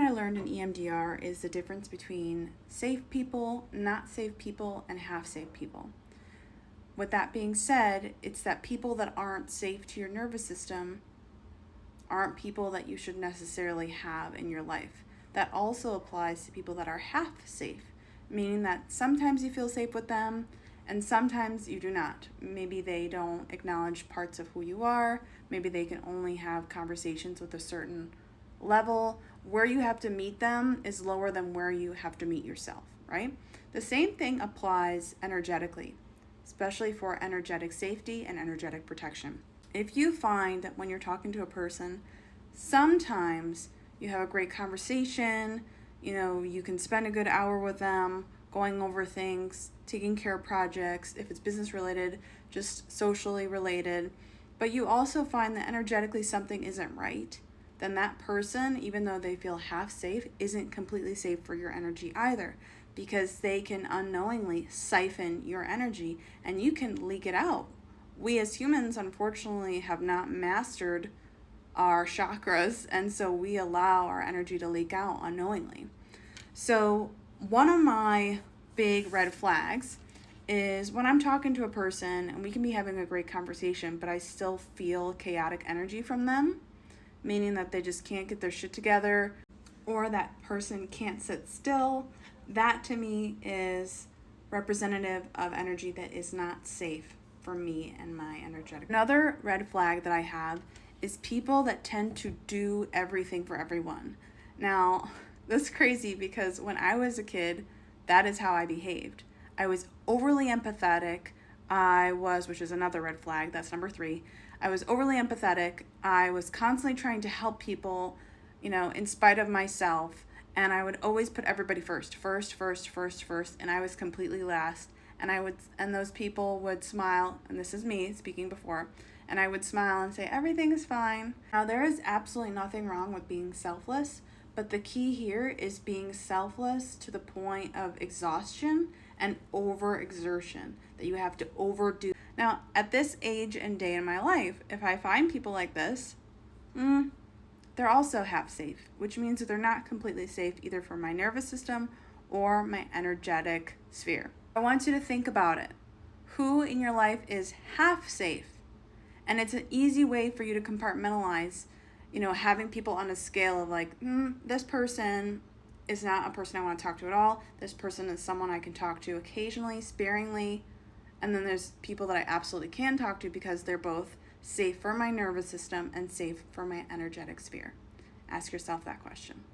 that I learned in EMDR is the difference between safe people, not safe people, and half safe people. With that being said, it's that people that aren't safe to your nervous system aren't people that you should necessarily have in your life. That also applies to people that are half safe, meaning that sometimes you feel safe with them and sometimes you do not. Maybe they don't acknowledge parts of who you are. Maybe they can only have conversations with a certain level. Where you have to meet them is lower than where you have to meet yourself, right? The same thing applies energetically, especially for energetic safety and energetic protection. If you find that when you're talking to a person, sometimes you have a great conversation, you can spend a good hour with them, going over things, taking care of projects, if it's business related, just socially related, but you also find that energetically something isn't right, then that person, even though they feel half safe, isn't completely safe for your energy either, because they can unknowingly siphon your energy and you can leak it out. We as humans, unfortunately, have not mastered our chakras, and so we allow our energy to leak out unknowingly. So one of my big red flags is when I'm talking to a person and we can be having a great conversation, but I still feel chaotic energy from them, meaning that they just can't get their shit together or that person can't sit still. That to me is representative of energy that is not safe for me and my energetic. Another red flag that I have is people that tend to do everything for everyone. Now, that's crazy because when I was a kid, that is how I behaved. I was overly empathetic. Which is another red flag, that's number 3. I was overly empathetic. I was constantly trying to help people, in spite of myself. And I would always put everybody first, and I was completely last. And those people would smile, and this is me speaking before, and I would smile and say, everything is fine. Now, there is absolutely nothing wrong with being selfless, but the key here is being selfless to the point of exhaustion and overexertion, that you have to overdo. Now, at this age and day in my life, if I find people like this, they're also half safe, which means that they're not completely safe either for my nervous system or my energetic sphere. I want you to think about it. Who in your life is half safe? And it's an easy way for you to compartmentalize, having people on a scale of like, this person is not a person I want to talk to at all. This person is someone I can talk to occasionally, sparingly. And then there's people that I absolutely can talk to because they're both safe for my nervous system and safe for my energetic sphere. Ask yourself that question.